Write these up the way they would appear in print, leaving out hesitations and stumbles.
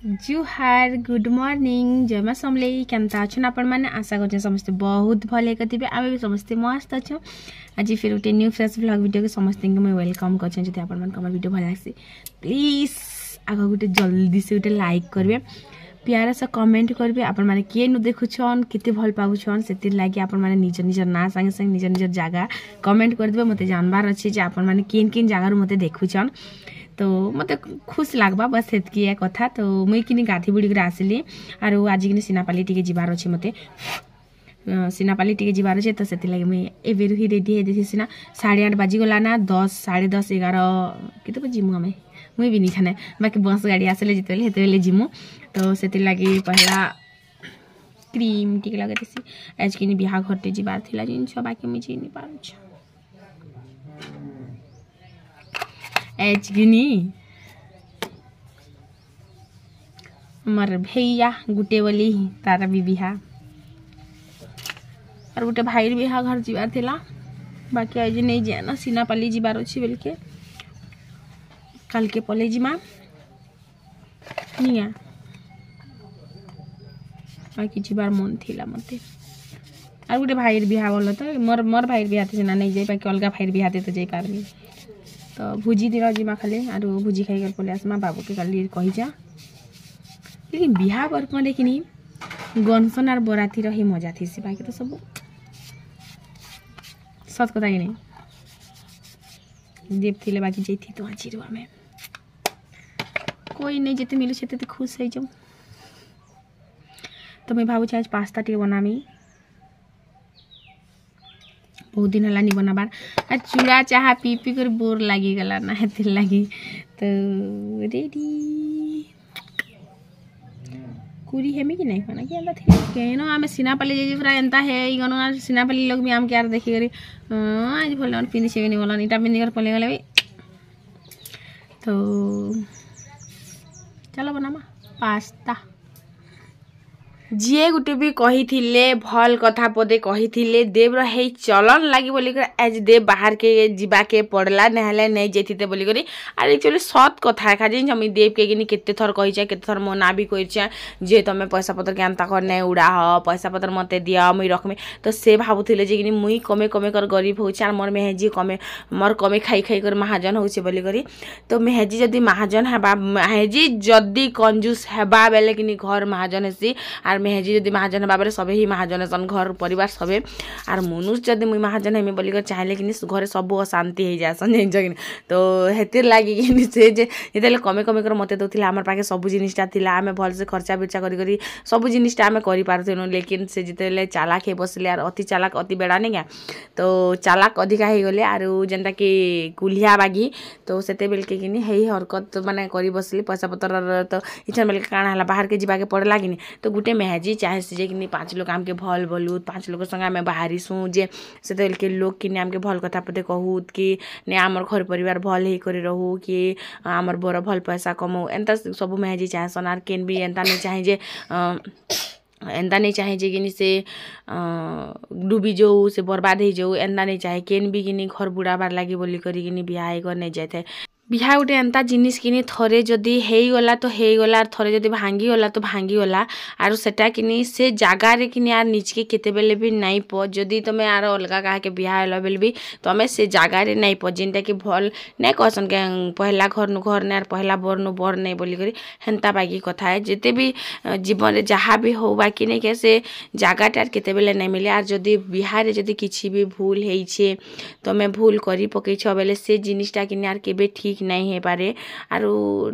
जुहार good morning जय माँ समलेई केमता अच्छन आपण मैंने आशा कर समस्ते बहुत भले थे आम भी समस्ते मस्त अच्छे आज फिर गोटे न्यू फ्रेश व्लॉग वीडियो के समस्त मुझे वेलकम कर वीडियो भल लगे प्लीज आग गोटे जल्दी से गोटे लाइक करेंगे प्यार से कमेंट करेंगे आपण मैंने किए नु देखुछन केते भल पाउछन से लगी आपण मैंने निज निज ना संगे संगे निज निज जगह कमेंट करदे मते जानबार अच्छे जे आपण मैंने किन किन जगार मते देखुछन तो मत खुश लगवा बस सेतकी कथा तो मुई किनी गाधी बुड़ी आसली आर आज कि सीनापाली टी जीवार अच्छे मत सीनापाली टी जीवार अच्छे तो से लगे मुई एवं ही रेडी है देखी सीना 8:30 बाजिगला ना 10 10:30 11 के जिमु आम मुई भी नहीं खाने बाकी बस गाड़ी आसले जिते जिमु तो से लगे पहला क्रीम टी लगे आज कि बिहा घरटे जीवार थी जिनस बाकी मुझे जी नहीं पार एचगिनी हमार भैया गुटे बोली तार भी बिहा और गोटे भाई बिहा घर जीवार थिला बाकी आज नहीं जाए ना सीनापाली जीवार अच्छी बोल के कल के पले जिमा निया बाकी जीवार मन थिला मते और गोटे भाई बिहा बोल तो मोर भाई बिहा थे ना नहीं जाए बाकी अलग भाई बिहा तो जाई पारनी तो भुजी दिन जिमा खाली आर भुजी खाई कर पले आसमा बाबू के कल कही जा लेकिन बिहा बर्पण देखनी गनसन आर बराती रही मजा थी बाकी तो सब सत कथा कि नहीं देव थिले बाकी जे थी तो आज आमे कोई नहीं जिते मिलू से खुश हो जाऊँ तो मैं भावुँ आज पास्ता टे बनामी बहुत दिन है नहीं बनाबार आ चूड़ा चाह पी पी कर बोर लगी गला ना हेतिर लगी तो रेडी कुरी हेमी कि नहीं खाना कि एंता थी केनो आमे सीनापाली जे पूरा एंता है ई गनो सीनापाली लोग भी आम के यार देखि करी आज भले पिंदी से नहीं बोला इटा पिंदी कर पले गले तो चलो बनामा पास्ता जी गोटे भी कही भल कथा पदे कही देव रही चलन लगी बोलिक आज देव बाहर के जीवा के पड़ला नहले नहीं जाते बोलिक आर एक्चुअली सत कथा खा जी मुझे देव के कि केते थर कही केते थर मना भी कर जे तुम पैसा पतर के एंता कर नहीं उड़ा पैसा पतर मत दिया मुई रखमी तो से भावुले जे कि मुई कमे कमे कर गरीब हो मोर मेहेजी कमे मोर कमे खाई खाई कर महाजन हो बोलिक तो मेहेजी जदि महाजन हेबा मेहेजी जदि कंजूस हेबा बेले कि घर महाजन हेसी आर मेहेजी जदि महाजन बाबे सबे ही महाजन सन घर परिवार सबे आर मनुष्य जदि मुई महाजन हेमी बोलिक चाहले कि घरे सब अशांति हो जासन जान तो हेतिर लगी कि से जे कमे कमे कर मते दउथिला हमर पाके सब जिनिसटा थिला आमे भल से खर्चा बिर्चा करी करी सब जिनिसटा आमे करि पारथेनु लेकिन से जितेले चालाक हे बसले आर अति चालाक अति बेड़ा नहीं क्या तो चालाक अधिका हो गले आर जेनता कि कुलिया बागी तो सेते बेल के किनी हेई हरकत माने करी बसली पैसा पतर तो इच्छा बेल काना हला बाहर के जीवा के पड़ लागिनी तो गुटे मेहेजी चाहे से कि 5 लोग आमके भल बोलू 5 लोग संगे आम बाहरीसु जे से के लोग कि आमके भल कथा पते कहूत कि ने आमर घर परिवार भल ही कर रहू कि आमर बर भल पैसा कमाऊ एंता सब मेहेजी चाहेसन आर केन भी एंता नहीं चाहे जे एंता नहीं चाहे जे कि से डूबी जाऊ से बर्बाद हो जाऊ एंता नहीं चाहे केन भी कि घर बुढ़ाबार लगी बोली करी कि बिहा कर नहीं जाए बिहा गोटे एंता जिनिस कि थरे जदि हेगला तो हेगला थरे जदि भांगीगला तो भांगीगला आर सेटा कि से जगार कि यार निजके केते बेले भी नहीं प जदि तुम यार अलग क्या के बिहा होला बेले भी तुम से जगार नहीं प जिनटा कि भल नहीं कहसन के पहला घर नु घर नहीं पहला बर नु बर नहीं बोलिक हेन्ता बाकी कथा है जिते भी जीवन में जहाँ भी हो बाकी नहीं के से जगाटार केते बेले नहीं मिले आर जदि बिहार जदि किसी भी भूल है तुम भूल करी पकईछ बेले से जिनिसटा कि यार केबे ठीक नहीं है पारे आर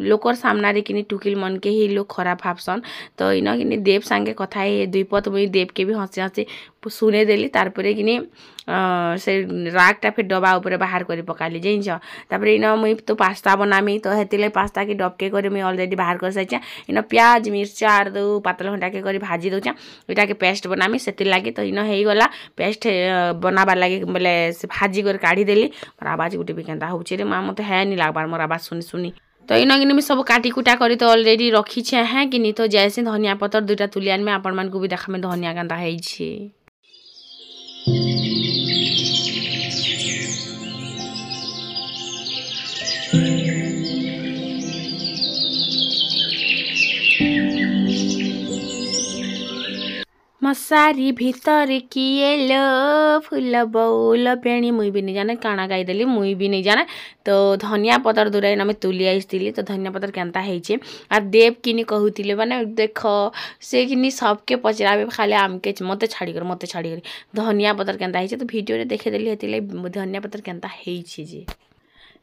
लोकर सामना रे कि टुकिल मन के ही लोग खराब भावसन तो इन कि देव सांगे कथा है दुईपत मुई देव के भी हसी हसी शुने देली तारपरे कि से रागटा फिर डबा ऊपर बाहर कर पकाली जाइछ तापर इन मुई तो पास्ता बनामी तो हेतिले पास्ता के डबके करे मुई ऑलरेडी बाहर कर साइछ इन प्याज मिर्चा आर दो पातल घंटा के करी भाजी दउछ एटा के पेस्ट बनामी सेति लागी तो इन हेई गला पेस्ट बनाबा लागी बोले से भाजी कर काढ़ी देली मोर आवाज गुटे भी केनता होउछ रे मा मते है नहीं लागबार मोर आवाज सुनी सुनी तो इन कि सब काटी कुटा करी तो ऑलरेडी रखी है कि नहीं तो जैसे धनिया पतर दुटा तुलियान में आपण मान को भी देखा में धनिया केनता है मसारी भीतर किए लो फूल बौल पेणी मुई भी नहीं जाने काना गाईदेली मुई भी नहीं जाने। तो धनिया पतर दूर आम तुली आसती तो धनिया पतर केन्ता होइछे आर देव किनी कहूतिले माने देख से किनी सबके पचराबे खाली आमके मते छाड़ी धनिया पतर केन्ता होइछे तो वीडियो रे देखेदेली हेतिले धनिया पतर केन्ता होइछे जे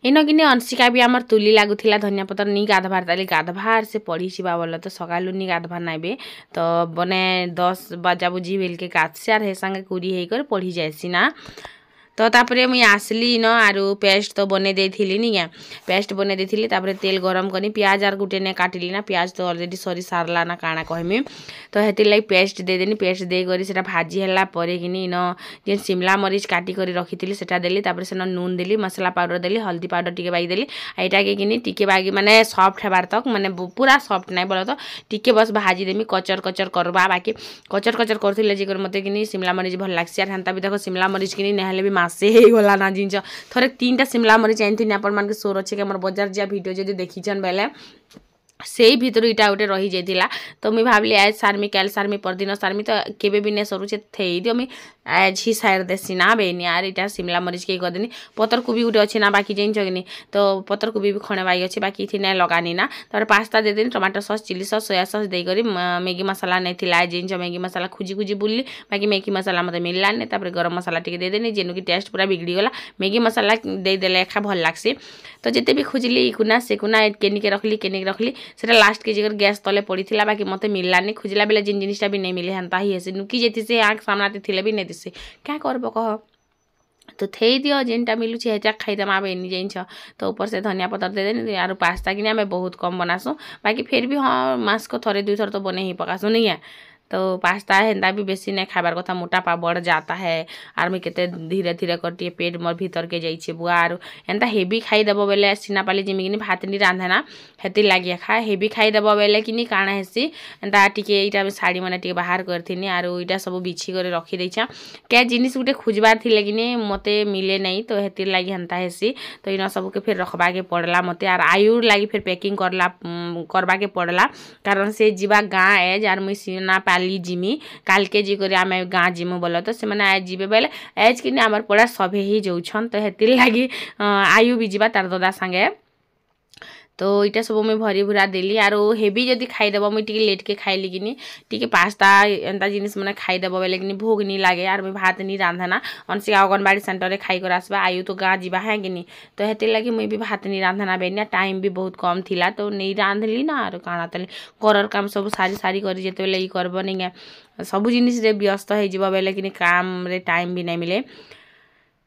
इन कि अंशिका भी आमर तुली लगुला धनिया पतर नी गाधबार ताली गाधबार से पढ़ी बोल तो सकालू नी गाधबार नाइबे तो बने 10 बजा बुझी बेल के गाधसी आर हे संगे कुरी होकर पढ़ी जाएसी ना। तो तापरे मुई आसली न आरु पेस्ट तो बने देथिली नी क्या पेस्ट बने देथिली तापरे तेल गरम करी प्याज आर गुटे ने काटिली ना प्याज तो ऑलरेडी सरी सारला ना काना कहमी तो हेतिर लागी पेस्ट दे देनी पेस्ट दे करी सेटा भाजी हला परे किनी न जे शिमला मरीच काटी करी रखिथिली सेटा देली तापरे सेन नून देली मसला पाउडर देली हल्दी पाउडर टिके बागी देली एटा के किनी टिके बागी माने सॉफ्ट हेबार तक माने पूरा सॉफ्ट नै बोल तो टिके बस भाजी देमी कचर कचर करबा बाकी कचर कचर करथिले जे कर मते किनी शिमला मरीच भल लागसी आर हंता भी देखो शिमला मरीच किनी नहले भी से ही गला ना जिनछ थोड़े 3टा शिमला मरीच आनी आपण मान के सोर अच्छे कि मोर बाजार जा वीडियो जदि देखिछन बेले से भीतर इटा गोटे रही जाइतिला तो मुई भाबली आज सारमी कैल सारमी परदिन सारमी तो केबे भी ने सरुचे थेई दियो मुई आज ही साइड देसी ना बेनी यार इटा शिमला मरीच के करदेनी पतर कोबी गोटे अच्छे ना बाकी जाइन छगनी तो पतर कोबी भी खणे बाई अच्छे बाकी थी ना लगानी ना तापर पास्ता दे देनी टमाटर sauce chilli sauce soya sauce दे करी मैगी मसाला नै थिला जिन मैगी मसाला खुजी खुजी बुल्ली बाकी मैगी मसाला मते मिलला नै तापर गरम मसाला टिके दे देनी जेनु की टेस्ट पूरा बिगड़ी गला मैगी मसाला दे देले खा भल लागसी तो जेते भी खोजली इकुना सेकुना केनी के रखली सेटा लास्ट के जगह गैस तले पड़ी थिला बाकी मते मिललानी खुजला बेले जिन जिनिसटा भी नहीं मिले हंता ही हेसे नुकी जेति से आंख सामनाते थिले भी नहीं दिसे क्या करबो कह तो थेई दियो जेनटा मिलू छे हेटा खाइदम आबे एनी जाइछ तो ऊपर से धनिया पतर दे देनी यार पास्ता किने हमें बहुत कम बनासु बाकी फिर भी हाँ मास को थोड़े 2 थर तो बने ही पकासु नहीं है तो पास्ता हेन्ता भी बेसी नहीं खाबार कथा मोटापा बढ़ जाता है आर मैं केते धीरे धीरे करती पेट मोर भीतर के जाइछे बुआ आर एंता हेवी खाई देबो बेले सिना पाली जिमी किनी भात नी रांधना हेति लागिया खा हेवी खाई देबो बेले किनी काना हेसी एंता टिके इटा साड़ी माने टिके बाहर करथिनी आर इटा सब बिछि करे रखी देइछा के जिनिस गुटे खुजबार थिले किनी मते मिले नहीं तो हेति लागी हंता हेसी तो इना सब के फिर रखबा के पड़ला मते आर आयुर लागी फिर पैकिंग करबा के पड़ला कारण से जीवा गाँ एज आर मुई सिना पाली जिमी काल के जी करे आमे गाँ जिमु बोल तो से माने आज जीवे बेले एज कि आमर पड़ा सभे ही जोछन तो हेतिर लागी आयु भी जीवा तार दादा संगे तो इटा सब मुई भरी भुरा देली आरो हेवी जदी खाई देबो मुई टिके लेट के खाइली किनी टिके पास्ता एंता जिनिस माने खाई देबो बेले किनी भोग नी लागे यार मुई भात नी रांधना अनसी आंगनबाड़ी सेंटर रे खाई कर आसबा आयु तो गाँ जीवा है किनी तो हेतिर लागी मुई भी भात नी रांधना बेनिया टाइम भी बहुत कम थिला तो नहीं रांधली ना आरो काना तले करर काम सब सारी करी जेते बेले ई करबो नहीं सब जिनिस रे व्यस्त हो जीवा बेले किनी काम रे टाइम भी नहीं मिले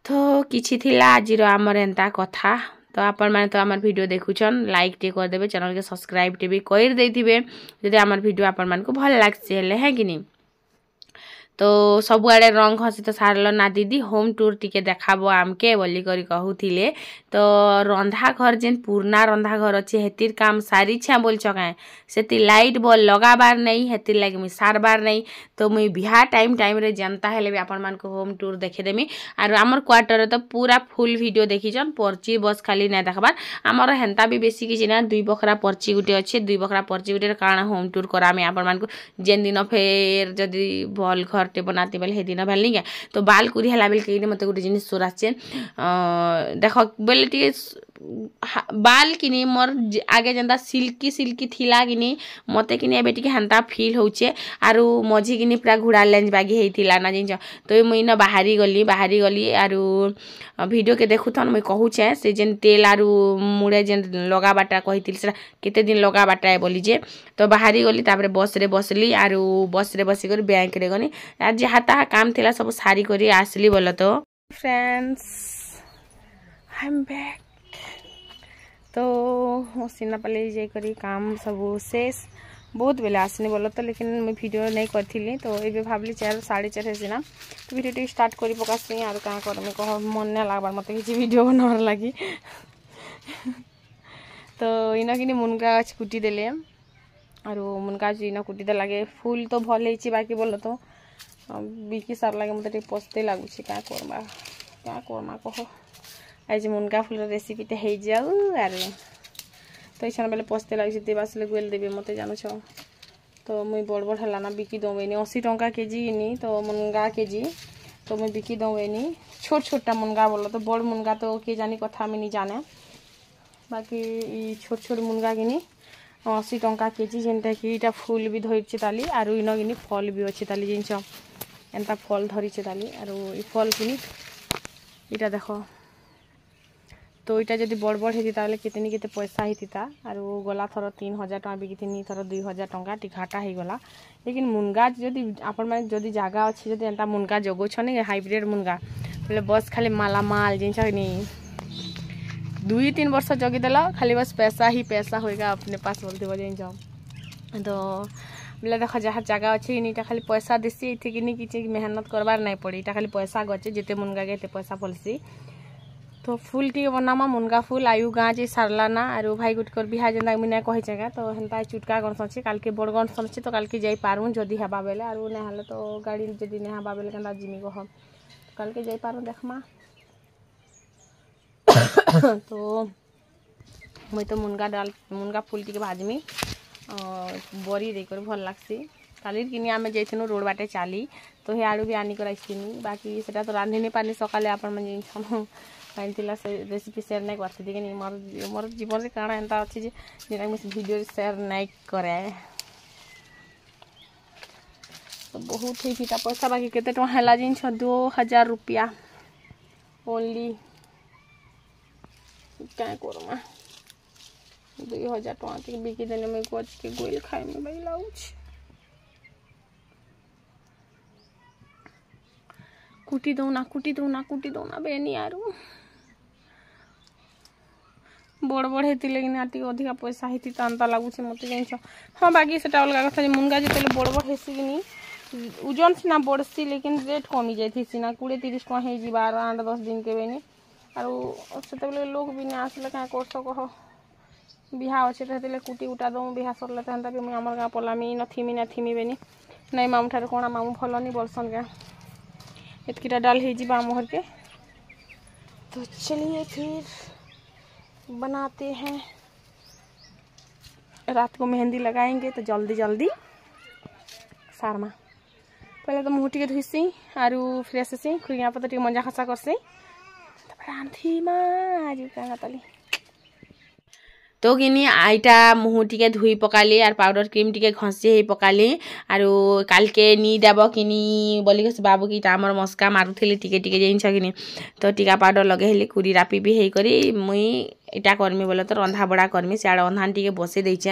तो किछि थिला आजिरो आमर एंता कथा तो आपण माने तो आमर वीडियो देखुछन लाइक टे कर देबे चैनल के सब्सक्राइब टे भी कर देथिबे जदि आमर वीडियो आपण मान को भल लागसे हेले है कि नहीं तो सबुआड़े रंग हसी तो सारल ना दीदी होम टूर टिके देखाबो आमके बोली करी कहूथिले तो रंधा घर जेन पुरना रंधा घर अच्छे हेतिर काम सारी छा बोल चकाए सेति लाइट बॉल लगाबार नहीं हेतिर लागी मुई सारबार नहीं तो मुई बिहा टाइम रे जनता हेले भी आपण मान को होम टूर देखे देमी आर हमर क्वार्टर तो पूरा फुल वीडियो देखिछन पर्ची बस खाली ना देखबार हमर हेंता भी बेसी किछि ना 2 बखरा पर्ची गुटे अच्छे 2 बखरा पर्ची गुटे काना होम टूर करामी आपण मान को जेन दिन फेर जदी भल घर टे बनाते बेले हे दिन भेल नहीं तो बाल कुरी हला बेल के मते गोटे जिनिस सोर आछे देख बेले टी बाल किनी मोर आगे जेंदा सिल्की थिला किनी मते किनी एबे टिके हंता फील होचे आरु मझी किनी पूरा घुड़ा लेंज बागी हेतिला ना जिंज तो मुई न बाहरी गली आरु वीडियो के देखुथन मुई कहूचे से जेन तेल आरु मुड़े जेन लगा बाटा कहितिल से केते दिन लगा बाटा है बोली जे तो बाहरी गली तापरे बस रे बसली आरु बस रे बसी कर बैंक रे गनी आज जहा ता काम थिला सब सारी करी आसली बोल तो फ्रेंड्स आई एम बैक तो सीना पाली जाई करी काम सब शेष बहुत बेले आसनी बोल तो लेकिन मैं वीडियो नहीं करी तो ये भावली 4 4:30 हेसिना तो वीडियो टी स्टार्ट करी पकासी आर क्या करमी कह मन ना लागबार मत किसी वीडियो बनार लगी तो इन कि मुनगा कुटी देले और मुनगा इन कुटी दे लगे फूल तो भल है बाकी बोल तो बिकी सार लगे मत पस्ते लगुच क्या करमा कह आज मुनगा फूल रेसिपीटा हो जाऊ आर तो ये बेले पस्ते लगे बासले गुल देवी मत जानुछ तो मुई बड़ बड़ है बिकी दौनी 80 टंका केजी नी तो मुनगा केजी तो मुई बिकी दौनी छोट छोटा मुनगा बोलो तो बड़ मुनगा तो के जानी कथा में नहीं जाने बाकी छोट छोट मुनगा किनी 80 टंका केजी जेनटा कि इटा फूल भी धरছে ताली आरो इनो किनी फल भी अच्छे ताली जिनछ एंता फल धरছে ताली आरो ई फल किनी इटा देखो तो इटा जदि बड़ बड़ हेती ताले केतेनी केते पैसा हेतीता आरो गला थर 3000 टका बिकिथिनी थर 2000 टका टी घाटा हे गला लेकिन मुनगा जदि आपण माने जदि जागा अछि जदि एंता मुनगा जगो छने हाइब्रिड मुनगा बोले बस खाली माला माल जिनछ नि 2-3 वर्ष जगी देला खाली बस पैसा ही पैसा होएगा अपने पास बोलते बजे जाओ तो बोले देखो जहाँ जगह अच्छे नीटा खाली पैसा देसी इथे कि किसी मेहनत करबार नहीं पड़ी इटा खाली पैसा गचे जिते मुनगा गए पैसा पलसी तो फूल टी बनामा मुनगा फूल आयु गाँ जे सारला ना आरो भाई गुटकर बिहा जेना मुने कहि जगह तो हेनता चुटका गणस अछि काल के बड़ गणस अछि तो काल के जाई पारू जदी हेबा बेले आरो ने हले तो गाड़ी जदी ने हेबा बेले कंदा जिमी को हम काल के जाई पारू देखमा तो मुई तो मुनगा फूल टी भाजमी बरी देकर भल लागसी काली किनी आमे जाइथिनु रोड बाटे चाली तो हे आड़ू भी आनी कर आइथिनी बाकी सेटा तो रांधिनी पानी सकाले आपण मन जिन पाइनतिला से रेसिपी शेयर नहीं करथि देखिनी मोर जीवन रे काना एंता अछि जे जेना मैं वीडियो शेयर नहीं करे तो बहुत ही फिटा पैसा बाकी केते टका हला जिन 2000 रुपया ओनली क्या करमा 2000 टका के बिकी देने में कुछ के गोइल खाए में भाई लाउच कुटी दौना बेनी आरू बड़ बड़ हेती लेकिन आटी अधिका पैसा हेती तांता लागुछ मते जानिछ हां बाकी सेटा अलगा कथा जे मुनगा जेतेले बड़ बड़ हेसी किनी ओजन सिना बड़सी लेकिन रेट कमी जाइथि सिना 20-30 टका हे जी 12-10 दिन के बेनी आरो सेते लोग भी ने आसले का कोर्स कहो बिहा अच्छे तो कुटी उटा दऊँ बिहा सरले तो भी मुझे आम गाँ पलामी नथिमी बेनी नहीं मामू ठार कौन मामू भलनी बलसन क्या इतकीटा डाल हो आम घर के तो चलिए फिर बनाते हैं रात को मेहंदी लगाएंगे तो जल्दी सारमा पहले तो मुँह टे धुईसी आरू फ्रेश हेसी खुरिया पत टे मजा खसा करसी रांधी आज क्या ताली तो किनी आईटा मुँह टिके धुई पकाली आर पाउडर क्रीम टिके घसी हे पकाली आरो काल के नी देब किनी बोली से बाबू की आमर मस्का मारुथिले टिके टिके जिनछ किनी तो टीका पाउडर लगेली कुरी रापी भी हे करी मुई इटा करमी बोले तो रंधा बड़ा करमी सियाड़ अंधान टिके बसे देछे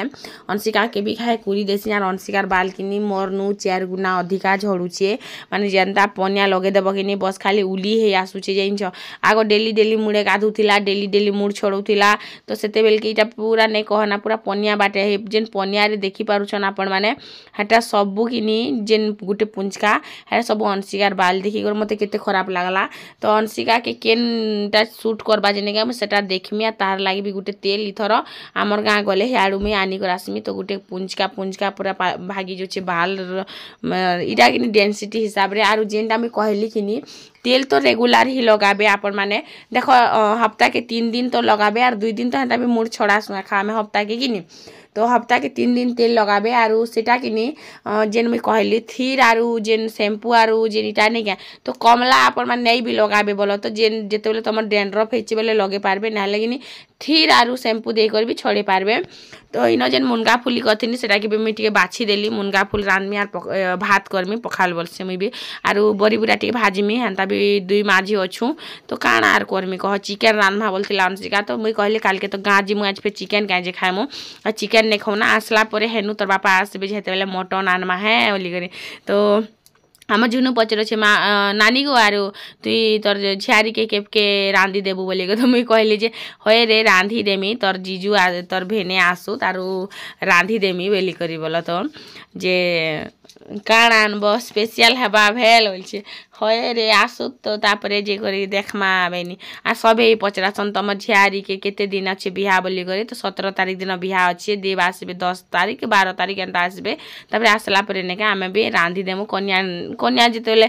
अंशिका के भी खाए कुरी देसी आर अंशिकार बाल किनी मोरनु 4 गुना अधिका झड़ुचे माने जेनता पनिया लगे देब किनी बस खाली उली हे आसुचे जिनछ आगो डेली मुड़े गाधुथिला डेली मुड़ छड़ौथिला तो सेते बेल के इटा पूरा नहीं कहना पूरा पनिया बाटे हे जेन पनिया रे देखि पारुछन आपण माने हटा सबु किनी जेन गुटे पुंचका है सब अंशिकार बाल देखि कर मते केते खराब लागला तो अंशिका के केनटा शूट करबा जेने के सेटा देखमी तार लागी भी गुटे तेल इथर आमर गाँ गले हाड़ू में आनी कर आसमी तो गुटे पुंचका पूरा भागी जो बाल इटा कि डेंसिटी हिसाब रे आरु जेनटा मैं कहली कि तेल तो रेगुलर ही लगाबे आपण माने देखो हफ्ता के 3 दिन तो लगाबे और 2 दिन तो हेता भी मुड़ छड़ा सुना खामे हफ्ता के किनी तो हफ्ता के 3 दिन तेल लगाबे आरु सेटा किनी जेन मैं कहली थीर आरु जेन शैम्पू आरु जेन इटा नहीं क्या तो कमला आपण माने नहीं भी लगाबे बोलो तो जेन जेते बेले तुम डेंड्रफ हेछि बेले लगे पारबे ना लेकिन थीर आरु शैम्पू दे कर भी छड़े पारबे तो इन जेन मुनगा फुली कथिनी सेटा के मैं टिके बाछि देली मुनगा फुल रानमी आर भात करमी पखाल बोलसे मुई भी आरु बरी बुरा टिके भाजिमी हेंता भी 2 माझी अच्छू तो काण आर करमी कह चिकेन रान्धा बोलथिला अंशिका तो मुई कहली काल के तो गाँ जी मुझे आज पे चिकेन काजे खाएमु चिकेन नहीं खाऊ ना आसला परे हेनु तोर बापा आसबे जेते बेले मटन आनमा है बोली करी तो आम झुनु पचर नानी गो आरो तुई तोर झियारी के केपके रांधी देबू बोली तो मुई कहली जे होए रे रांधी देमी तोर जीजू तोर भेने आसू तारू रांधी देमी बोली करी बोल तो जे काण आनब स्पेशल हेबा भेल बोलछे होए रे आसू तो तापरे जे करी देखमा बेनी आ सबे पचरासन तम झियारी के केते दिन अच्छे बिहा बोली करी तो 17 तारीख दिन बिहा अच्छे देव आसबे 10 तारीख 12 तारीख एंता आसबे तापरे आसला परे ने आमे भी रांधी देमु कन्या कन्या जितेले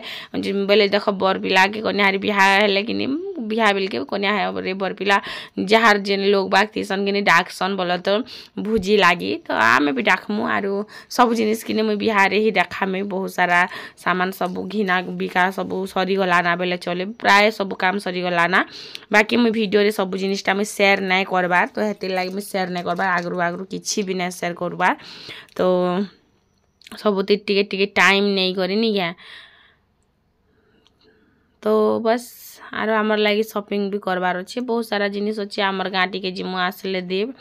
बोले देख बर पिला के कन्या बिहा हेले कि बिहा बिल के कन्या है बर पिला जार जेन लोग बाग तीसन कि डाकसन बोल तो भुजी लगी तो आम भी डाकमु आर सब जिनिस कि मुझे बिहारे ही देखामी बहुत सारा सामान सब घिना बिका सब सरीगलाना बेले चले प्राय सब काम सरीगलाना बाकी मुझे भिडियो सब जिनिसटा मुझे सेयार नहीं करबार तो हेतिर लगे मुझे सेयार नहीं करबार आगु आगु किसी भी नहीं सेयार करबार तो सब टिके टाइम नहीं करनी क्या तो बस आरो आमर लगी शॉपिंग भी करबार अच्छे बहुत सारा जिनिस अच्छे आमर गाँ टिके जिमु आसले देव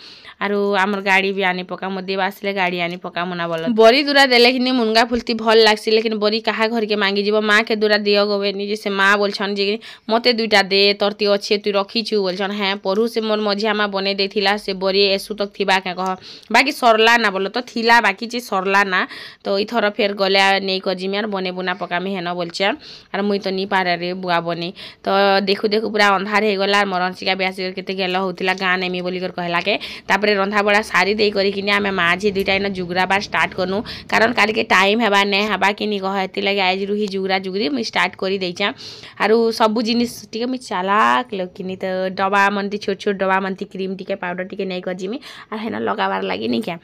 आरो आमर गाड़ी भी आनी पका मो देव आसले गाड़ी आनी पका मुना बोल बरी दूरा देले कि मुनगा फुलती भल लागसी लेकिन बरी कहा घर के मांगी जीव माँ के दूरा दियो गवेनी जैसे माँ बोलछन जे मते दुईटा दे तोरती अच्छे तु रखीछु बोलछन हाँ पढ़ू से मोर मझिया माँ बने देथिला से बरी एसु तक थिबा क्या कह बाकी सरला ना बोलो तो थिला बाकी चीज सरला ना तो इथर फेर गले नहीं कर जिमी आर बने बुना पकामी हेन बोलछे आर मुई तो नहीं पारे रे बुआ बने तो देखु देखु पूरा अंधार हो गला मोर अंशिका ब्यास केते गेल होतिला गाँ नेमी बोली कर कहला के तापरे रंधा बड़ा सारी दे करी कि आमे माझी दुईटा इन जुगरा बार स्टार्ट करनु कारण काल के टाइम हेबा ने हेबा कि नी कह हेति लगे आज रुही जुगरा जुगरी मुई स्टार्ट करी देइछा आरो सब जिनिस टिके मुई चालाक लकिनी तो डबा मनती छोट छोट डबा मनती क्रीम टिके पाउडर टिके नहीं कर जिमी आ हेना लगाबार लागि नी क्या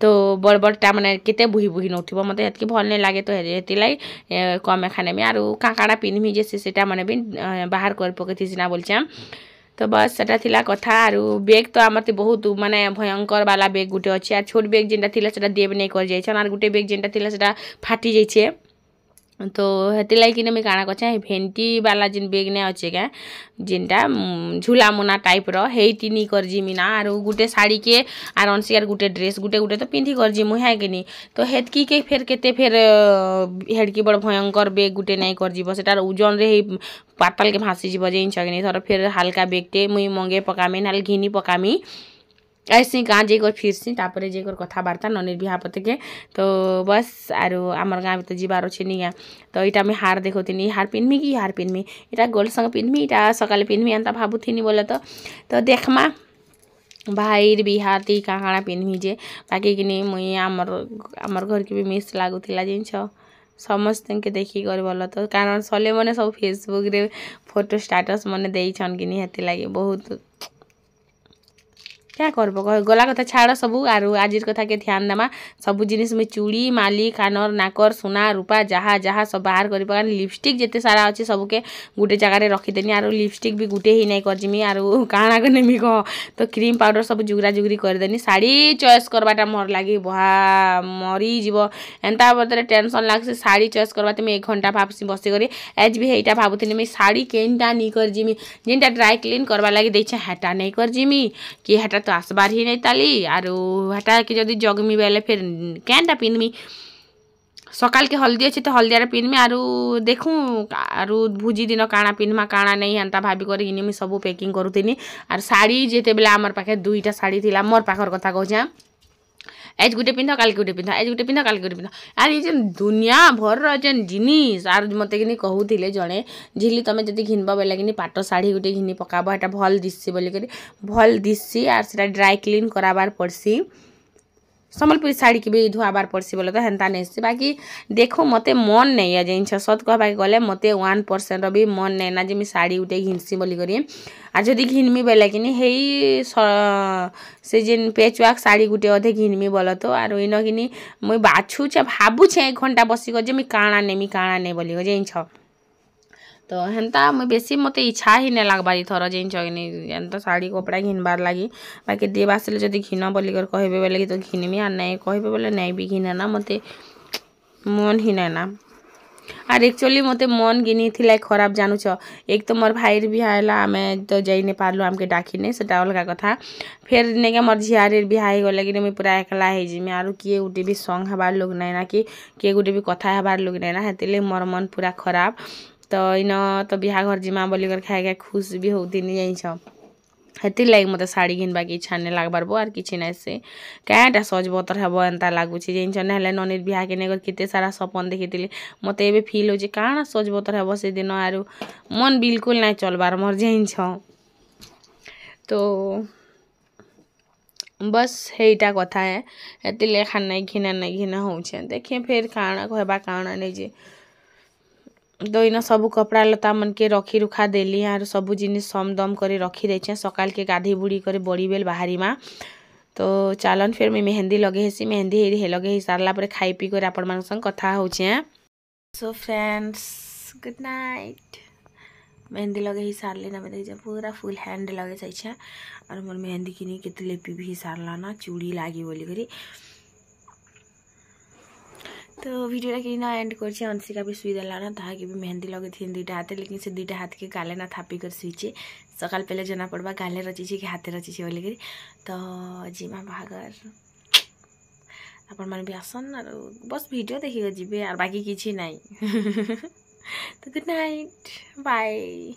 तो बड़ बड़टा माने केते बुही बुही नउथिबो मते हेतकी भल नहीं लागे तो हेति लाई कमे खाने में आरो काकाड़ा पिनमी जे सेटा माने भी बाहर कर पकई ना बोलछे तो बस सेटा थिला कथा आरो बेग तो आमर बहुत माने भयंकर वाला बेग गुटे अच्छे आ छोट बेग जेनटा थिला सेटा देव नहीं कर जाइछन आर गुटे बेग जेनटा थिला सेटा फाटी जाइछे तो हेति लाई कि मुझे काଣା कछे भेंटी वाला जिन बेग ने अच्छे क्या जिनटा झूला मुना टाइप रो हेटी नी कर जिमी ना आर गुटे साड़ी के आर अंशिकार गुटे ड्रेस गुटे गुटे तो पिंधि कर जिमु है कि नी तो हेतकी के फेर केते फेर हेडकी बड़ भयंकर बेग गुटे नहीं कर जीव सेटार ओजन रे पातल के भासी जीव जे छगनी थर फेर हल्का बेगटे मुई मंगे पकामी नाल घिनी पकामी ऐसे गाँ जेकर फिरसी तापरे जेकर कथबार्ता ननिर बिहा पते के तो बस आरो आमर गाँ तो जीवार अच्छे नहीं तो इटा मैं हार देखोनी हार पिनमी कि हार पिनमी इटा गोल्ड संग पिनमी इटा सकाले पिनमी एंता भाबुथिनी बोले तो देखमा भाईर बिहा ती काଣା पिनमी जे बाकी कि मुई आमर घर के भी मिस लागुला जिनछ समस्त के देखी कर बोल तो कारण सले मैंने सब फेसबुक रे फोटो स्टाटस मैंने देछन कि हेति लगे बहुत क्या करब गला कथा छाड़ सबू आरु आजिर कथा के ध्यान देमा सब जिनिस में चूड़ी माली कानर नाकर सोना रूपा जहा जहा सब बाहर कर लिपस्टिक जिते सारा अच्छे सबके गुटे जगार रखीदेनी आरु लिपस्टिक भी गुटे ही नहीं कर जिमी आरु काଣା के नेमी कह तो क्रीम पाउडर सब जुगरा जुगरी करदेनी साड़ी चॉइस करवाटा मोर लगी बहा मरी जीव एंता बतरे टेंशन लागसे साड़ी चॉइस करवाते मैं 1 घंटा भाबसी बसी करी एज भी हेटा भाबुथिनी मैं साड़ी केनटा नहीं कर जिमी जेनटा ड्राई क्लीन करवा लगी देछे हेटा नहीं कर जिमी कि हेटा तो आसबार ही नहीं ताली आरो हेटा कि जदि जगमी बेले फिर केनटा पिनमी सकाल के हल्दी अच्छे तो हल्दियार पिनमी आरु देखूँ आरु भुजी दिन काଣା पिन्मा काଣା नहीं एंता भाभी कर मुझे सब पैकिंग करूथी आर साड़ी जिते बेले आमर पाखे 2टा साड़ी थिला मोर पाखर कथा कहूँ एज गुटे पिंध काल गुटे पिंध एज गुटे पिंध काल गुटे पिंध आर ये दुनिया भर जेन जिनिस आर मत कि कहूले जड़े झिली तुम जब घिनब बेले कि पाट शाढ़ी गुटे घिनी पकाब एटा भल दिसी बोलिक भल दिसी आर से ड्राई क्लीन कराबार पड़सी सम्बलपुरी साड़ी की भी धुआबार पड़सी बोले तो हेन्ता नहीं बाकी देखो मते मन नहीं है जिन सत कहबाके गले मते 1% भी मन नहीं ना जे साड़ी गुटे घिनसी बोलिक आ जदि घिनमी बेले कि से जेन पेचवाक साड़ी गुटे अधे घिनमी बोल तो आर इन कि मुई बाछुचे भाबुछे 1 घंटा बसिक जे मुई काଣା नहीं बोलिक जिन तो हेन्ता मुई बेसी मते इच्छा ही नहीं लागबार थर जिन एंता साड़ी कपड़ा घिनबार लगी बाकी देव आसले जदि घिन बोलिकर कहबे बोले तो घिनमी आर नहीं कहबे बोले नहीं भी घिने ना मते मन ही नहीं ना आर एक्चुअली मते मन गिनी थी खराब जानूच एक तो मोर भाईर बिहा आमे तो जाई नहीं पार्लु आमके डाकी नहीं सेटा अलग कथा फिर नहीं मोर झियारे बिहा हो गले कि मुझे पूरा एकला हो जिमी आर किए गुटे भी संग हबार लोग नहीं ना कि किए गुटे भी कथा हबार लोग नहीं ना हेतिले मोर मन पूरा खराब तो इन तो बिहा घर जिमा बोलिकर खाए खुश भी होती नहीं जाइछ हेतिर लगे मत साड़ी घिनबा की इच्छा नहीं लागबार बो आर किसी नहीं से क्या सज बतर हे एंता लगुच जिन ना ननीर बिहा के नहीं केते सारा सपन देखी मत ए फिल हो काଣା सज बतर हे से दिन आर मन बिल्कुल नहीं चलबार मोर जिन तो बस हेटा कथा है हेतिर खान नहीं घिना हो देखिए फिर काଣା कहबा काଣା नहीं जे तो इन सब कपड़ा लता मन के रखी रुखा देली आर सब जिनिस समदम करे रखी देछे सकाल के गाधी बुड़ी करे बड़ी बेल बाहरी माँ तो चलन फिर मैं मेहंदी लगे हेसी मेहंदी हे लगे ही सारला पर खाई पी कर आपण मान संग कथा होछे। So friends good night. Mehndi लगे ही सारले ना देखिए पूरा फुल हैंड लगे जाइए और मोर मेहंदी किनी केते लेपी भी सारला ना चूड़ी लागी बोली करी तो वीडियो कि एंड कर अंशिका भी शुई देला ना ताकि भी मेहंदी लगे थी दुईटा हाथ लेकिन से दुईटा हाथ के गाले ना थापी कर शुईचे सकाल पहले जना पड़वा गाले रची कि हाथे रची बोली करी तो जीमा बाहागर आपण मैंने भी आसन और बस वीडियो देखिए जी और बाकी किसी नहीं तो गुड नाइट बाय।